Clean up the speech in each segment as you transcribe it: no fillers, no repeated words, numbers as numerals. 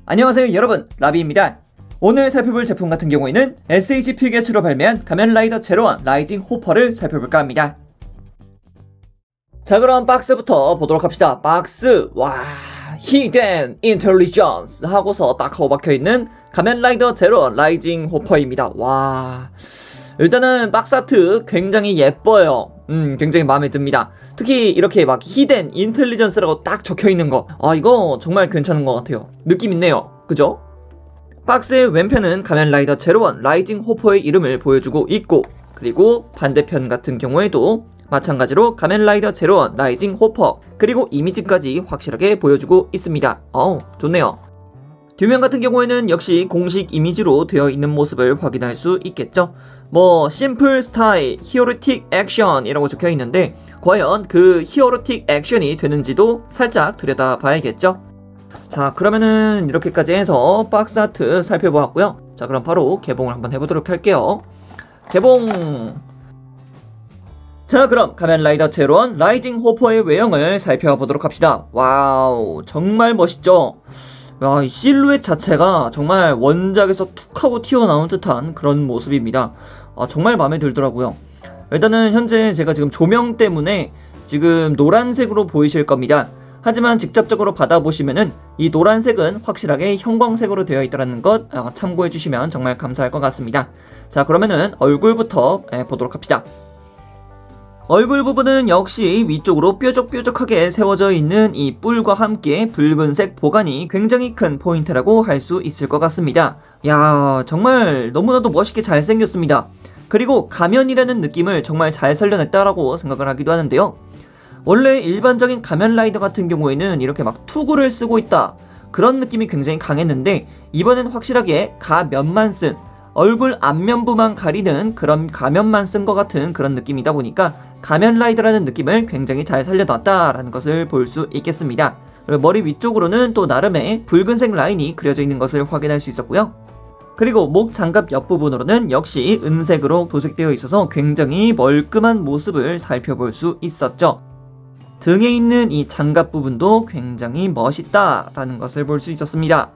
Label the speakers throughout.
Speaker 1: 안녕하세요 여러분, 라비입니다. 오늘 살펴볼 제품 같은 경우에는 SH 필게츠로 발매한 가면라이더 제로원 라이징 호퍼를 살펴볼까 합니다. 자, 그럼 박스부터 보도록 합시다. 박스, 와, 히든 인텔리전스 하고서 딱 하고 박혀있는 가면라이더 제로원 라이징 호퍼입니다. 와, 일단은 박스 아트 굉장히 예뻐요. 굉장히 마음에 듭니다. 특히 이렇게 막 히든 인텔리전스라고 딱 적혀있는 거, 이거 정말 괜찮은 것 같아요. 느낌 있네요, 그죠? 박스의 왼편은 가면라이더 제로원 라이징 호퍼의 이름을 보여주고 있고, 그리고 반대편 같은 경우에도 마찬가지로 가면라이더 제로원 라이징 호퍼, 그리고 이미지까지 확실하게 보여주고 있습니다. 좋네요. 뒷면 같은 경우에는 역시 공식 이미지로 되어 있는 모습을 확인할 수 있겠죠. 심플 스타일, 히어로틱 액션이라고 적혀 있는데, 과연 그 히어로틱 액션이 되는지도 살짝 들여다봐야겠죠. 자, 그러면은 이렇게까지 해서 박스 아트 살펴보았고요. 자, 그럼 바로 개봉을 한번 해보도록 할게요. 개봉! 자, 그럼 가면라이더 제로원 라이징 호퍼의 외형을 살펴보도록 합시다. 와우, 정말 멋있죠? 이 실루엣 자체가 정말 원작에서 툭 하고 튀어나온 듯한 그런 모습입니다. 정말 마음에 들더라고요. 일단은 현재 제가 지금 조명 때문에 지금 노란색으로 보이실 겁니다. 하지만 직접적으로 받아보시면은 이 노란색은 확실하게 형광색으로 되어 있다는 것 참고해 주시면 정말 감사할 것 같습니다. 자, 그러면은 얼굴부터 보도록 합시다. 얼굴 부분은 역시 위쪽으로 뾰족뾰족하게 세워져 있는 이 뿔과 함께 붉은색 보관이 굉장히 큰 포인트라고 할 수 있을 것 같습니다. 야, 정말 너무나도 멋있게 잘생겼습니다. 그리고 가면이라는 느낌을 정말 잘 살려냈다라고 생각을 하기도 하는데요. 원래 일반적인 가면라이더 같은 경우에는 이렇게 막 투구를 쓰고 있다, 그런 느낌이 굉장히 강했는데, 이번엔 확실하게 가면만 쓴, 얼굴 앞면부만 가리는 그런 가면만 쓴 것 같은 그런 느낌이다 보니까 가면라이더라는 느낌을 굉장히 잘 살려놨다라는 것을 볼 수 있겠습니다. 그리고 머리 위쪽으로는 또 나름의 붉은색 라인이 그려져 있는 것을 확인할 수 있었고요. 그리고 목 장갑 옆부분으로는 역시 은색으로 도색되어 있어서 굉장히 멀끔한 모습을 살펴볼 수 있었죠. 등에 있는 이 장갑 부분도 굉장히 멋있다라는 것을 볼 수 있었습니다.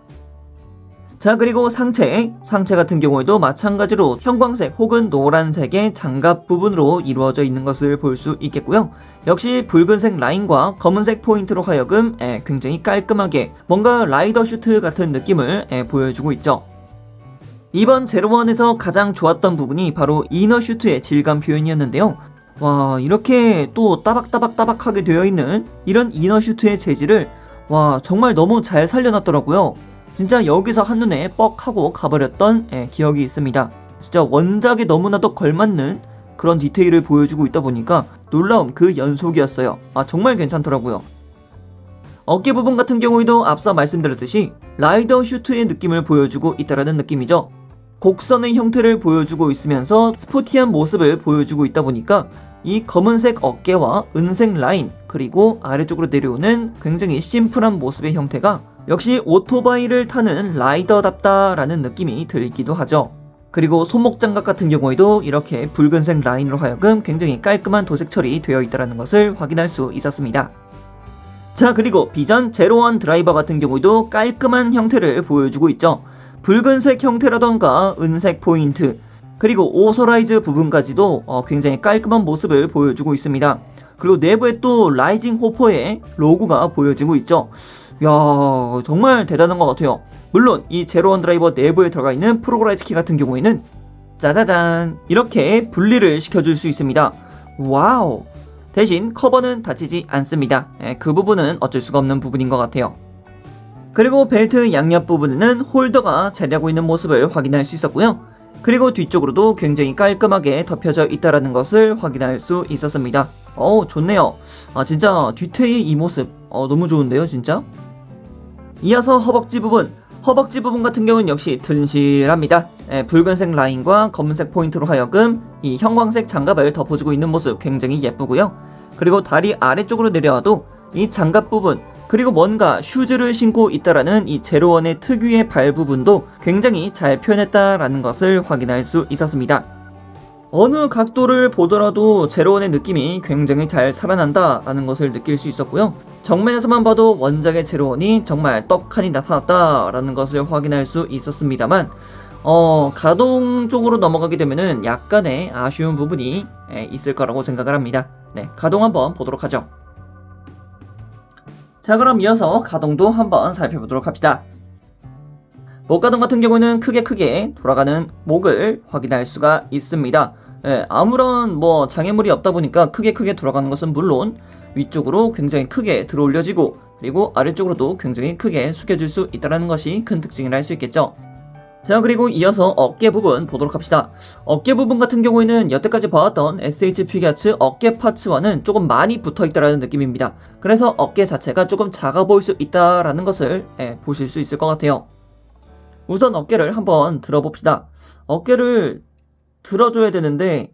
Speaker 1: 자, 그리고 상체 같은 경우에도 마찬가지로 형광색 혹은 노란색의 장갑 부분으로 이루어져 있는 것을 볼 수 있겠고요. 역시 붉은색 라인과 검은색 포인트로 하여금 굉장히 깔끔하게 뭔가 라이더 슈트 같은 느낌을 보여주고 있죠. 이번 제로원에서 가장 좋았던 부분이 바로 이너 슈트의 질감 표현이었는데요. 와, 이렇게 또 따박따박하게 되어 있는 이런 이너 슈트의 재질을 정말 너무 잘 살려놨더라고요. 진짜 여기서 한눈에 뻑 하고 가버렸던 기억이 있습니다. 진짜 원작에 너무나도 걸맞는 그런 디테일을 보여주고 있다 보니까 놀라움 그 연속이었어요. 정말 괜찮더라고요. 어깨 부분 같은 경우에도 앞서 말씀드렸듯이 라이더 슈트의 느낌을 보여주고 있다라는 느낌이죠. 곡선의 형태를 보여주고 있으면서 스포티한 모습을 보여주고 있다 보니까 이 검은색 어깨와 은색 라인, 그리고 아래쪽으로 내려오는 굉장히 심플한 모습의 형태가 역시 오토바이를 타는 라이더답다라는 느낌이 들기도 하죠. 그리고 손목 장갑 같은 경우에도 이렇게 붉은색 라인으로 하여금 굉장히 깔끔한 도색 처리 되어 있다는 것을 확인할 수 있었습니다. 자, 그리고 비전 제로원 드라이버 같은 경우에도 깔끔한 형태를 보여주고 있죠. 붉은색 형태라던가 은색 포인트, 그리고 오소라이즈 부분까지도 굉장히 깔끔한 모습을 보여주고 있습니다. 그리고 내부에 또 라이징 호퍼의 로고가 보여지고 있죠. 이야, 정말 대단한 것 같아요. 물론 이 제로원 드라이버 내부에 들어가 있는 프로그라이즈 키 같은 경우에는 짜자잔, 이렇게 분리를 시켜줄 수 있습니다. 와우! 대신 커버는 닫히지 않습니다. 그 부분은 어쩔 수가 없는 부분인 것 같아요. 그리고 벨트 양옆 부분에는 홀더가 자리하고 있는 모습을 확인할 수 있었고요. 그리고 뒤쪽으로도 굉장히 깔끔하게 덮여져 있다는 것을 확인할 수 있었습니다. 좋네요. 진짜 뒤태의 이 모습 너무 좋은데요, 진짜? 이어서 허벅지 부분 같은 경우는 역시 튼실합니다. 붉은색 라인과 검은색 포인트로 하여금 이 형광색 장갑을 덮어주고 있는 모습 굉장히 예쁘고요. 그리고 다리 아래쪽으로 내려와도 이 장갑 부분, 그리고 뭔가 슈즈를 신고 있다라는 이 제로원의 특유의 발 부분도 굉장히 잘 표현했다라는 것을 확인할 수 있었습니다. 어느 각도를 보더라도 제로원의 느낌이 굉장히 잘 살아난다라는 것을 느낄 수 있었고요. 정면에서만 봐도 원작의 제로원이 정말 떡하니 나타났다라는 것을 확인할 수 있었습니다만 가동 쪽으로 넘어가게 되면은 약간의 아쉬운 부분이 있을 거라고 생각을 합니다. 네, 가동 한번 보도록 하죠. 자, 그럼 이어서 가동도 한번 살펴보도록 합시다. 목가동 같은 경우는 크게 돌아가는 목을 확인할 수가 있습니다. 아무런 장애물이 없다 보니까 크게 돌아가는 것은 물론 위쪽으로 굉장히 크게 들어 올려지고 그리고 아래쪽으로도 굉장히 크게 숙여질 수 있다는 것이 큰 특징이라 할 수 있겠죠. 자, 그리고 이어서 어깨 부분 보도록 합시다. 어깨 부분 같은 경우에는 여태까지 봐왔던 SH 피겨츠 어깨 파츠와는 조금 많이 붙어있다라는 느낌입니다. 그래서 어깨 자체가 조금 작아 보일 수 있다라는 것을 보실 수 있을 것 같아요. 우선 어깨를 한번 들어봅시다. 어깨를 들어줘야 되는데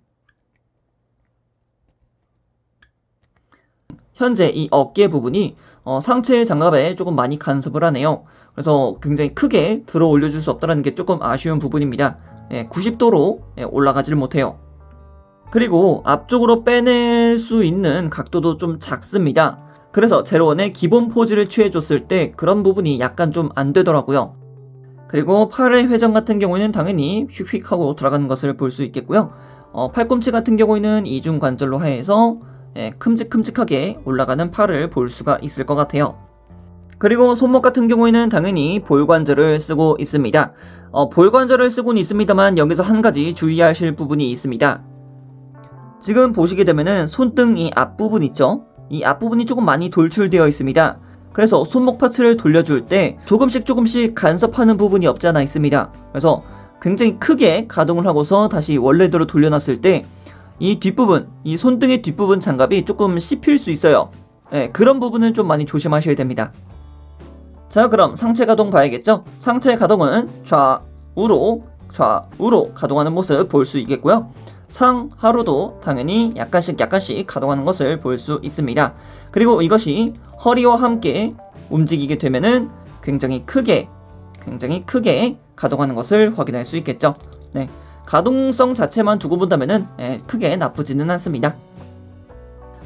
Speaker 1: 현재 이 어깨 부분이 상체 장갑에 조금 많이 간섭을 하네요. 그래서 굉장히 크게 들어 올려줄 수 없다는 게 조금 아쉬운 부분입니다. 90도로 올라가지를 못해요. 그리고 앞쪽으로 빼낼 수 있는 각도도 좀 작습니다. 그래서 제로원의 기본 포즈를 취해줬을 때 그런 부분이 약간 좀 안 되더라고요. 그리고 팔의 회전 같은 경우에는 당연히 휙휙 하고 돌아가는 것을 볼 수 있겠고요. 팔꿈치 같은 경우에는 이중 관절로 하여서 큼직큼직하게 올라가는 팔을 볼 수가 있을 것 같아요. 그리고 손목 같은 경우에는 당연히 볼관절을 쓰고 있습니다. 볼관절을 쓰고는 있습니다만 여기서 한 가지 주의하실 부분이 있습니다. 지금 보시게 되면은 손등 이 앞부분 있죠? 이 앞부분이 조금 많이 돌출되어 있습니다. 그래서 손목 파츠를 돌려줄 때 조금씩 간섭하는 부분이 없지 않아 있습니다. 그래서 굉장히 크게 가동을 하고서 다시 원래대로 돌려놨을 때 이 뒷부분, 이 손등의 뒷부분 장갑이 조금 씹힐 수 있어요. 그런 부분은 좀 많이 조심하셔야 됩니다. 자, 그럼 상체 가동 봐야겠죠? 상체 가동은 좌우로 가동하는 모습 볼 수 있겠고요. 상하로도 당연히 약간씩 가동하는 것을 볼 수 있습니다. 그리고 이것이 허리와 함께 움직이게 되면은 굉장히 크게 가동하는 것을 확인할 수 있겠죠. 네, 가동성 자체만 두고 본다면은 크게 나쁘지는 않습니다.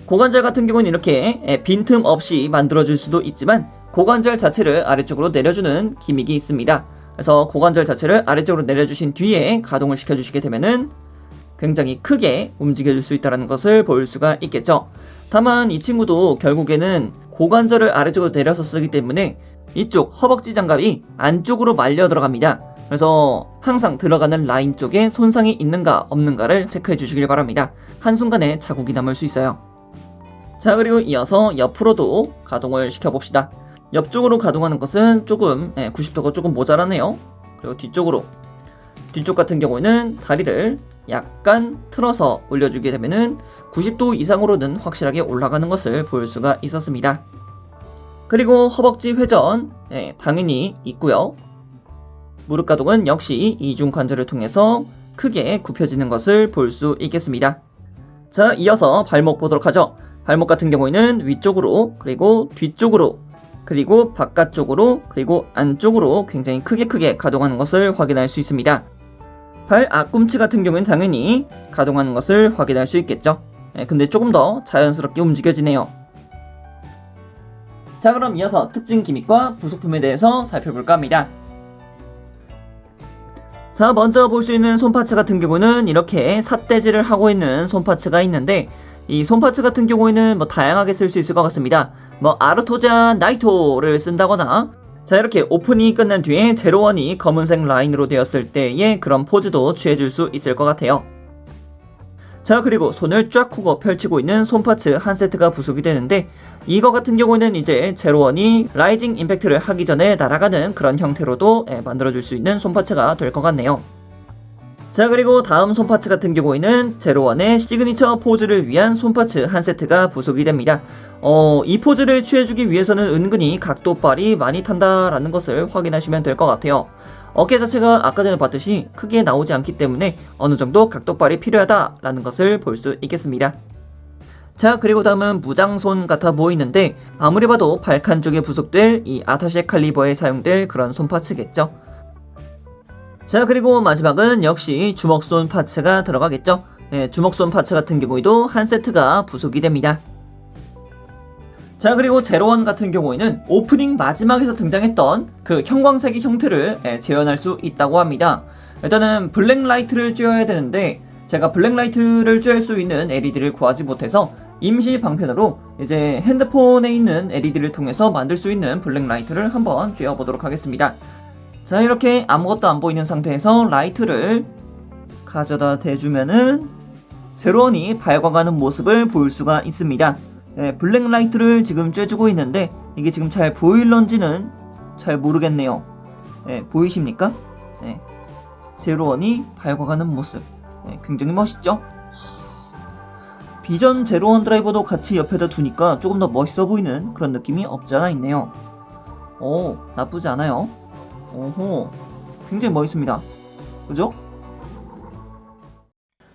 Speaker 1: 고관절 같은 경우는 이렇게 빈틈 없이 만들어줄 수도 있지만 고관절 자체를 아래쪽으로 내려주는 기믹이 있습니다. 그래서 고관절 자체를 아래쪽으로 내려주신 뒤에 가동을 시켜주시게 되면은 굉장히 크게 움직여줄 수 있다는 것을 볼 수가 있겠죠. 다만 이 친구도 결국에는 고관절을 아래쪽으로 내려서 쓰기 때문에 이쪽 허벅지 장갑이 안쪽으로 말려 들어갑니다. 그래서 항상 들어가는 라인 쪽에 손상이 있는가 없는가를 체크해 주시길 바랍니다. 한순간에 자국이 남을 수 있어요. 자, 그리고 이어서 옆으로도 가동을 시켜봅시다. 옆쪽으로 가동하는 것은 조금 90도가 조금 모자라네요. 그리고 뒤쪽 같은 경우에는 다리를 약간 틀어서 올려주게 되면은 90도 이상으로는 확실하게 올라가는 것을 볼 수가 있었습니다. 그리고 허벅지 회전 당연히 있고요. 무릎 가동은 역시 이중 관절을 통해서 크게 굽혀지는 것을 볼 수 있겠습니다. 자, 이어서 발목 보도록 하죠. 발목 같은 경우에는 위쪽으로 그리고 뒤쪽으로 그리고 바깥쪽으로 그리고 안쪽으로 굉장히 크게 가동하는 것을 확인할 수 있습니다. 발 앞꿈치 같은 경우는 당연히 가동하는 것을 확인할 수 있겠죠. 근데 조금 더 자연스럽게 움직여지네요. 자, 그럼 이어서 특징 기믹과 부속품에 대해서 살펴볼까 합니다. 자, 먼저 볼 수 있는 손파츠 같은 경우는 이렇게 삿대질을 하고 있는 손파츠가 있는데 이 손파츠 같은 경우에는 다양하게 쓸 수 있을 것 같습니다. 아르토자 나이토를 쓴다거나 자, 이렇게 오픈이 끝난 뒤에 제로원이 검은색 라인으로 되었을 때의 그런 포즈도 취해줄 수 있을 것 같아요. 자, 그리고 손을 쫙 펴고 펼치고 있는 손파츠 한 세트가 부속이 되는데 이거 같은 경우는 이제 제로원이 라이징 임팩트를 하기 전에 날아가는 그런 형태로도 만들어줄 수 있는 손파츠가 될 것 같네요. 자, 그리고 다음 손파츠 같은 경우에는 제로원의 시그니처 포즈를 위한 손파츠 한 세트가 부속이 됩니다. 이 포즈를 취해주기 위해서는 은근히 각도빨이 많이 탄다라는 것을 확인하시면 될 것 같아요. 어깨 자체가 아까 전에 봤듯이 크게 나오지 않기 때문에 어느 정도 각도빨이 필요하다라는 것을 볼 수 있겠습니다. 자, 그리고 다음은 무장손 같아 보이는데 아무리 봐도 발칸 쪽에 부속될 이 아타쉐 칼리버에 사용될 그런 손파츠겠죠. 자, 그리고 마지막은 역시 주먹손 파츠가 들어가겠죠. 주먹손 파츠 같은 경우에도 한 세트가 부속이 됩니다. 자, 그리고 제로원 같은 경우에는 오프닝 마지막에서 등장했던 그 형광색의 형태를 재현할 수 있다고 합니다. 일단은 블랙라이트를 쬐어야 되는데 제가 블랙라이트를 쬐을 수 있는 LED를 구하지 못해서 임시 방편으로 이제 핸드폰에 있는 LED를 통해서 만들 수 있는 블랙라이트를 한번 쬐어 보도록 하겠습니다. 자, 이렇게 아무것도 안 보이는 상태에서 라이트를 가져다 대주면은 제로원이 밝아가는 모습을 볼 수가 있습니다. 블랙라이트를 지금 쬐주고 있는데 이게 지금 잘 보일런지는 잘 모르겠네요. 보이십니까? 제로원이 밝아가는 모습 굉장히 멋있죠? 비전 제로원 드라이버도 같이 옆에다 두니까 조금 더 멋있어 보이는 그런 느낌이 없지 않아 있네요. 오, 나쁘지 않아요. 오호, 굉장히 멋있습니다. 그죠?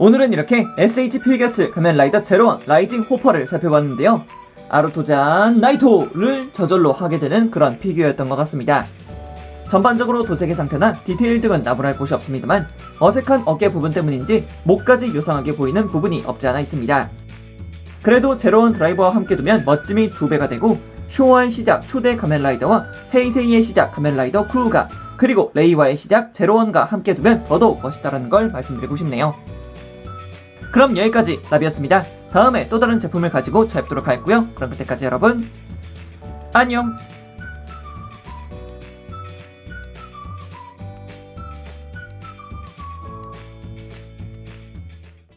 Speaker 1: 오늘은 이렇게 SH 필겨츠 가면라이더 제로원 라이징 호퍼를 살펴봤는데요. 아루토잔 나이토를 저절로 하게 되는 그런 피규어였던 것 같습니다. 전반적으로 도색의 상태나 디테일 등은 나무랄 곳이 없습니다만 어색한 어깨 부분 때문인지 목까지 요상하게 보이는 부분이 없지 않아 있습니다. 그래도 제로원 드라이버와 함께 두면 멋짐이 2배가 되고 쇼와의 시작 초대 가면라이더와 헤이세이의 시작 가면라이더 쿠우가 그리고 레이와의 시작 제로원과 함께 두면 더더욱 멋있다는 걸 말씀드리고 싶네요. 그럼 여기까지 라비였습니다. 다음에 또 다른 제품을 가지고 찾아뵙도록 하겠고요. 그럼 그때까지 여러분 안녕.